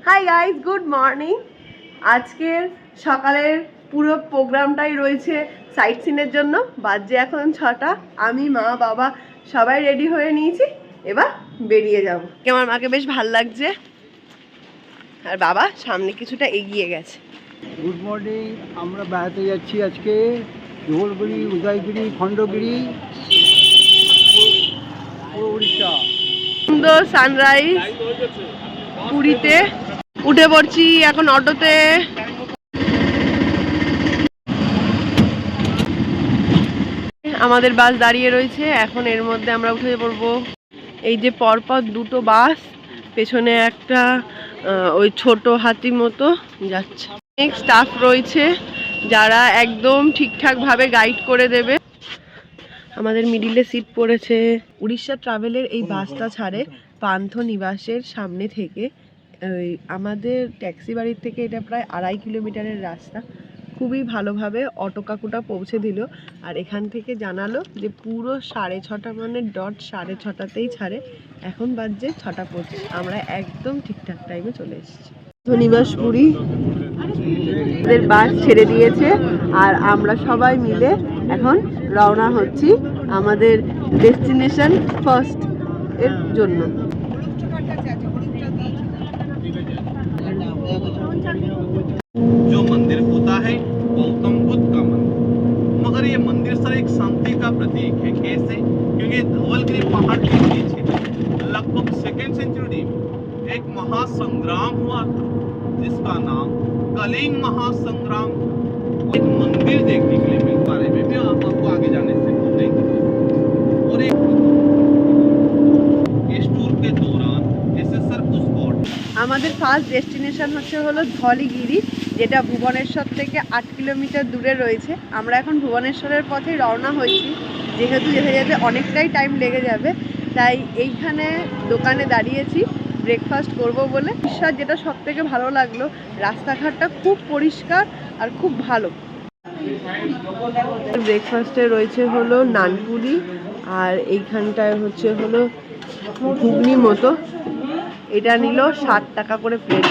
Hi guys, good morning. আজকের সকালের পুরো প্রোগ্রামটাই রয়েছে সাইট সিনের জন্য। বাজে এখন 6টা। আমি, মা, বাবা সবাই রেডি হয়ে নিয়েছি, এবার বেরিয়ে যাব। আমার মাকে বেশ ভাল লাগছে, আর বাবা সামনে কিছুটা এগিয়ে গেছে। Good morning. আমরা বেড়াতে যাচ্ছি আজকে ধুবুলগিরি, উদয়গিরি, খণ্ডগিরি, উড়িষ্যা। সুন্দর সানরাইজ পুরীতে। উঠে পড়ছি এখন অটোতে। আমাদের বাস দাঁড়িয়ে রয়েছে, এখন এর মধ্যে আমরা উঠে পড়বো। এই যে পরপর দুটো বাস, পেছনে একটা ওই ছোট হাতি মতো যাচ্ছে। অনেক স্টাফ রয়েছে যারা একদম ঠিকঠাকভাবে গাইড করে দেবে। আমাদের মিডিলে সিট পড়েছে। উড়িষ্যা ট্রাভেলের এই বাসটা ছাড়ে পান্থনিবাসের সামনে থেকে। আমাদের ট্যাক্সি বাড়ির থেকে এটা প্রায় 2.5 কিলোমিটারের রাস্তা। খুবই ভালোভাবে অটো কাকুটা পৌঁছে দিল, আর এখান থেকে জানালো যে পুরো 6:30 মানে ডট 6:30তেই ছাড়ে। এখন বাজছে 6:25। আমরা একদম ঠিকঠাক টাইমে চলে এসেছি। পান্থনিবাস পুরী আমাদের বাস ছেড়ে দিয়েছে, আর আমরা সবাই মিলে এখন রওনা হচ্ছি আমাদের ডেস্টিনেশন ফার্স্ট এর জন্য। जो मंदिर होता है गौतम बुद्ध का मंदिर, मगर ये मंदिर सर एक शांति का प्रतीक है। कैसे? क्योंकि धवलगिरी पहाड़ के नीचे लगभग 2nd सेंचुरी में एक महासंग्राम हुआ था जिसका नाम कलिंग महासंग्राम। एक मंदिर देखने के लिए मिल बारे में भी आपको आगे जाने से देंगे। और एक इस टूर के दौरान जैसे सर उस स्पॉट আমাদের ফার্স্ট ডেস্টিনেশন হলো ধলিগিরি, যেটা ভুবনেশ্বর থেকে 8 কিলোমিটার দূরে রয়েছে। আমরা এখন ভুবনেশ্বরের পথে রওনা হয়েছি, যেহেতু যেতে যেতে অনেকটাই টাইম লেগে যাবে, তাই এইখানে দোকানে দাঁড়িয়েছি ব্রেকফাস্ট করব বলে। বিশ্বাস যেটা সব থেকে ভালো লাগলো, রাস্তাঘাটটা খুব পরিষ্কার আর খুব ভালো। ব্রেকফাস্টে রয়েছে হলো নানপুরি, আর এইখানটায় হলো ঘুগনি মতো। এটা নিল 7 টাকা করে প্লেট।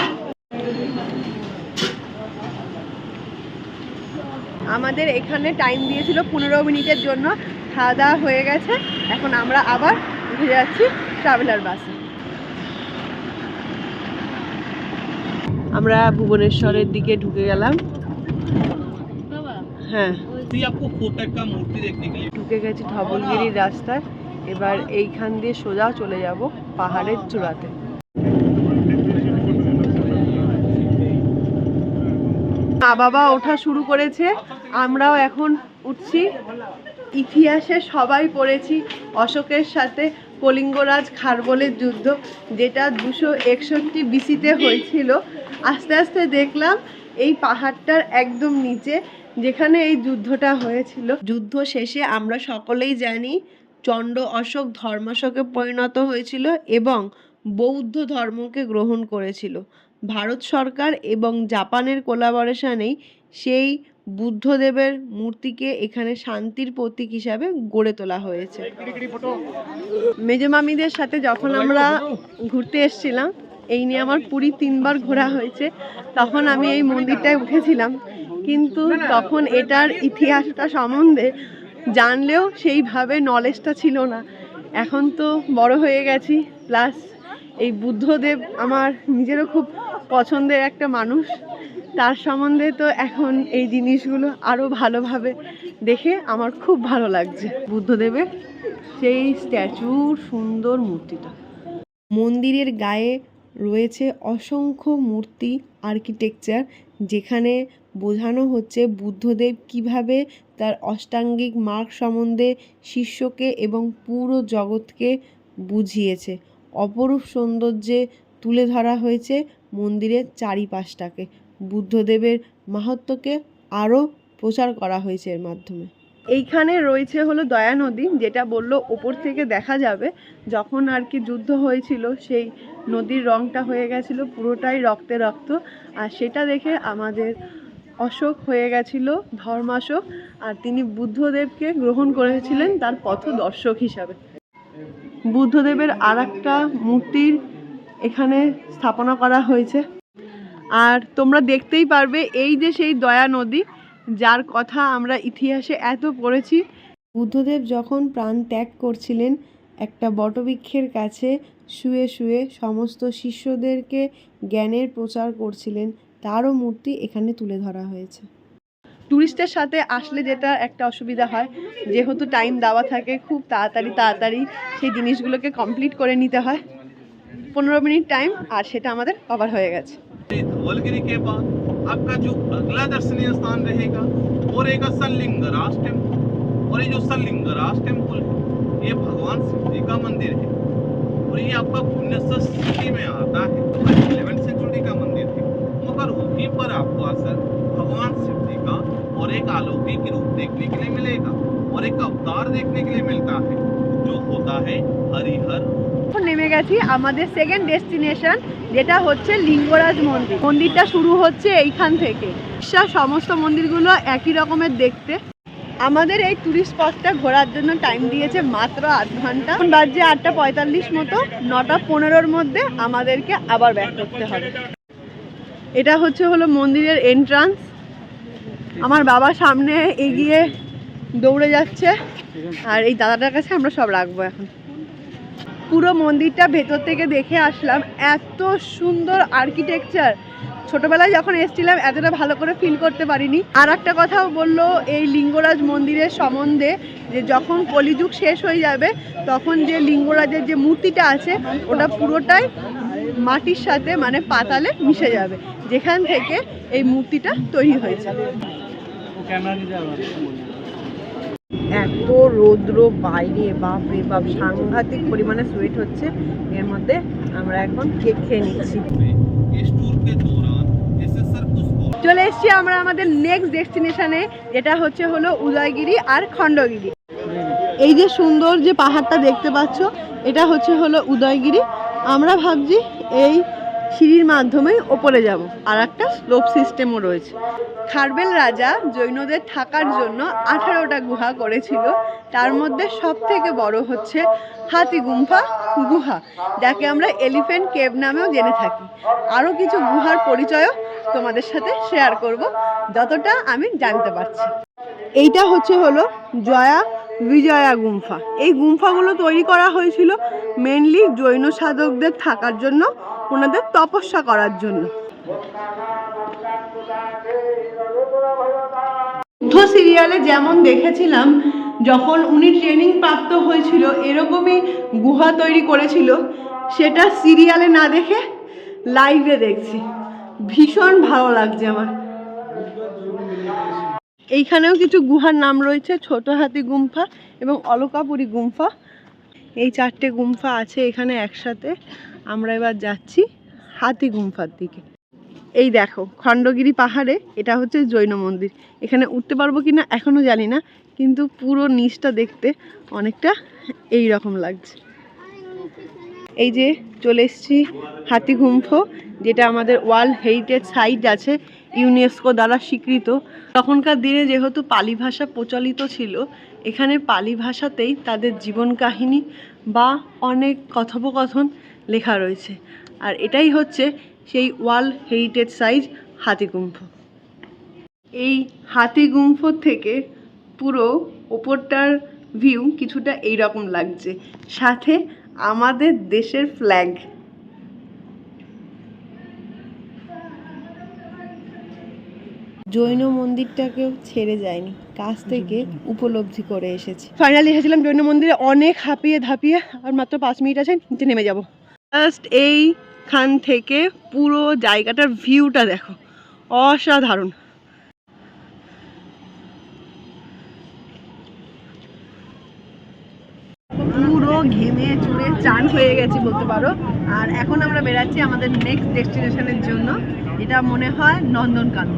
আমাদের এখানে টাইম দিয়েছিল 15 মিনিটের জন্য। খাওয়া দাওয়া হয়ে গেছে, এখন আমরা আবার উঠে যাচ্ছি ট্রাভেলার বাসে। আমরা ভুবনেশ্বরের দিকে ঢুকে গেলাম। হ্যাঁ, आपको कोटक का मूर्ति देखने के लिए ঢুকে গেছি ধবলগিরির রাস্তায়। এবার এইখান দিয়ে সোজা চলে যাব পাহাড়ের চূড়াতে। মা বাবা ওঠা শুরু করেছে, আমরাও এখন উঠছি। ইতিহাসে সবাই পড়েছি অশোকের সাথে কলিঙ্গরাজ খারবোলের যুদ্ধ, যেটা 261 বিসিতে হয়েছিল। আস্তে আস্তে দেখলাম এই পাহাড়টার একদম নিচে যেখানে এই যুদ্ধটা হয়েছিল। যুদ্ধ শেষে আমরা সকলেই জানি চণ্ড অশোক ধর্মাশোকে পরিণত হয়েছিল এবং বৌদ্ধ ধর্মকে গ্রহণ করেছিল। ভারত সরকার এবং জাপানের কোলাবোরেশনেই সেই বুদ্ধদেবের মূর্তিকে এখানে শান্তির প্রতীক হিসাবে গড়ে তোলা হয়েছে। মেজমামিদের সাথে যখন আমরা ঘুরতে এসেছিলাম, এই নিয়ে আমার পুরী 3 বার ঘোরা হয়েছে, তখন আমি এই মন্দিরটায় উঠেছিলাম, কিন্তু তখন এটার ইতিহাসটা সম্বন্ধে জানলেও সেইভাবে নলেজটা ছিল না। এখন তো বড় হয়ে গেছি, প্লাস এই বুদ্ধদেব আমার নিজেরও খুব পছন্দের একটা মানুষ, তার সম্বন্ধে তো এখন এই জিনিসগুলো আরও ভালোভাবে দেখে আমার খুব ভালো লাগছে। বুদ্ধদেবের সেই স্ট্যাচুর সুন্দর মূর্তিটা। মন্দিরের গায়ে রয়েছে অসংখ্য মূর্তি আর্কিটেকচার, যেখানে বোঝানো হচ্ছে বুদ্ধদেব কিভাবে তার অষ্টাঙ্গিক মার্গ সম্বন্ধে শিষ্যকে এবং পুরো জগৎকে বুঝিয়েছে। অপরূপ সৌন্দর্যে তুলে ধরা হয়েছে মন্দিরের চারিপাশটাকে। বুদ্ধদেবের মাহাত্ম্যকে আরও প্রচার করা হয়েছে এর মাধ্যমে। এইখানে রয়েছে দয়া নদী, যেটা বললো ওপর থেকে দেখা যাবে। যখন আর কি যুদ্ধ হয়েছিল, সেই নদীর রংটা হয়ে গেছিলো পুরোটাই রক্তে রক্ত, আর সেটা দেখে আমাদের অশোক হয়ে গেছিল ধর্মাশোক, আর তিনি বুদ্ধদেবকে গ্রহণ করেছিলেন তার পথদর্শক হিসাবে। বুদ্ধদেবের আরেকটা মূর্তির এখানে স্থাপনা করা হয়েছে। আর তোমরা দেখতেই পারবে এই যে সেই দয়া নদী, যার কথা আমরা ইতিহাসে এত পড়েছি। বুদ্ধদেব যখন প্রাণ ত্যাগ করছিলেন একটা বটবৃক্ষের কাছে শুয়ে শুয়ে সমস্ত শিষ্যদেরকে জ্ঞানের প্রচার করছিলেন, তারও মূর্তি এখানে তুলে ধরা হয়েছে। ট্যুরিস্টের সাথে আসলে যেটা একটা অসুবিধা হয়, যেহেতু টাইম দেওয়া থাকে, খুব তাড়াতাড়ি সেই জিনিসগুলোকে কমপ্লিট করে নিতে হয়। 15 মিনিট টাইম, আর সেটা আমাদের কভার হয়ে গেছে। धवलगिरी के बाद आपका जो अगला दर्शनीय स्थान रहेगा वो रहेगा सलिंगराज टेम्पल। और ये जो सलिंगराज टेम्पल है ये भगवान शिव जी का मंदिर है और ये आपका 1960 में आता है। 11th सेंचुरी का मंदिर है, मगर वहीं पर आपको असर भगवान शिव जी का और एक अलौकिक रूप देखने के लिए मिलेगा और एक अवतार देखने के लिए मिलता है जो होता है हरिहर। এখন নেমে গেছি আমাদের সেকেন্ড ডেস্টিনেশন, যেটা হচ্ছে লিঙ্গরাজ মন্দির। মন্দিরটা শুরু হচ্ছে এইখান থেকে। সমস্ত মন্দিরগুলো একই রকমের দেখতে। আমাদের এই টুরিস্ট স্পটটা ঘোরার জন্য টাইম দিয়েছে মাত্র 8 ঘন্টা। এখন বাজে 8:45 মতো। 9:15-র মধ্যে আমাদেরকে আবার ব্যাক করতে হবে। এটা হলো মন্দিরের এন্ট্রান্স। আমার বাবা সামনে এগিয়ে দৌড়ে যাচ্ছে, আর এই দাদাটার কাছে আমরা সব রাখবো এখন। পুরো মন্দিরটা ভেতর থেকে দেখে আসলাম, এত সুন্দর আর্কিটেকচার। ছোটবেলায় যখন এসেছিলাম এতটা ভালো করে ফিল করতে পারিনি। আর একটা কথাও বললো এই লিঙ্গরাজ মন্দিরের সম্বন্ধে, যে যখন কলিযুগ শেষ হয়ে যাবে তখন যে লিঙ্গরাজের যে মূর্তিটা আছে ওটা পুরোটাই মাটির সাথে মানে পাতালে মিশে যাবে, যেখান থেকে এই মূর্তিটা তৈরি হয়েছে। এত রৌদ্র বাইরে, বাপরে বাপ, সাংঘাতিক পরিমাণে সোয়েট হচ্ছে। এর মধ্যে আমরা এখন কেক খেয়ে নিচ্ছি। চলে এসছি আমরা আমাদের নেক্সট ডেস্টিনেশনে, যেটা হলো উদয়গিরি আর খণ্ডগিরি। এই যে সুন্দর যে পাহাড়টা দেখতে পাচ্ছ, এটা হলো উদয়গিরি। আমরা ভাবছি এই সিঁড়ির মাধ্যমে ওপরে যাব, আর একটা স্লোপ সিস্টেমও রয়েছে। খারবেল রাজা জৈনদের থাকার জন্য 18টা গুহা করেছিল, তার মধ্যে সব থেকে বড় হচ্ছে হাতিগুম্ফা গুহা, যাকে আমরা এলিফ্যান্ট কেভ নামেও জেনে থাকি। আরও কিছু গুহার পরিচয়ও তোমাদের সাথে শেয়ার করব যতটা আমি জানতে পারছি। এইটা হলো জয়া বিজয়া গুম্ফা। এই গুম্ফাগুলো তৈরি করা হয়েছিল মেনলি জৈন সাধকদের থাকার জন্য, ওনাদের তপস্যা করার জন্য। বুদ্ধ সিরিয়ালে যেমন দেখেছিলাম, যখন উনি ট্রেনিং প্রাপ্ত হয়েছিল এরকমই গুহা তৈরি করেছিল, সেটা সিরিয়ালে না দেখে লাইভে দেখছি। ভীষণ ভালো লাগছে আমার। এইখানেও কিছু গুহার নাম রয়েছে, ছোট হাতি গুম্ফা এবং অলকাপুরী গুম্ফা। এই 4টে গুম্ফা আছে এখানে একসাথে। আমরা এবার যাচ্ছি হাতি গুম্ফার দিকে। এই দেখো খণ্ডগিরি পাহাড়ে, এটা হচ্ছে জৈন মন্দির। এখানে উঠতে পারবো কিনা এখনো জানি না, কিন্তু পুরো নিচটা দেখতে অনেকটা এই রকম লাগছে। এই যে চলে এসেছি হাতিগুম্ফ, যেটা আমাদের ওয়ার্ল্ড হেরিটেজ সাইট আছে, ইউনেস্কো দ্বারা স্বীকৃত। তখনকার দিনে যেহেতু পালি ভাষা প্রচলিত ছিল, এখানে পালি ভাষাতেই তাদের জীবন কাহিনী বা অনেক কথোপকথন লেখা রয়েছে। আর এটাই হচ্ছে সেই ওয়ার্ল্ড হেরিটেজ সাইট হাতিগুম্ফ। এই হাতিগুম্ফ থেকে পুরো ওপরটার ভিউ কিছুটা এইরকম লাগছে, সাথে আমাদের দেশের ফ্ল্যাগ। জৈন মন্দিরটাকেও ছেড়ে যায়নি, কাছ থেকে উপলব্ধি করে এসেছি। ফাইনালি এসেছিলাম জৈন মন্দিরে, অনেক হাঁপিয়ে ধাপিয়ে। আর মাত্র 5 মিনিট আছে, নিচে নেমে যাব। জাস্ট এইখান থেকে পুরো জায়গাটার ভিউটা দেখো, অসাধারণ। পুরো ঘেমে চুড়ে চান হয়ে গেছি বলতে পারো। আর এখন আমরা বেরাচ্ছি আমাদের নেক্সট ডেস্টিনেশনের জন্য, এটা মনে হয় নন্দনকানন।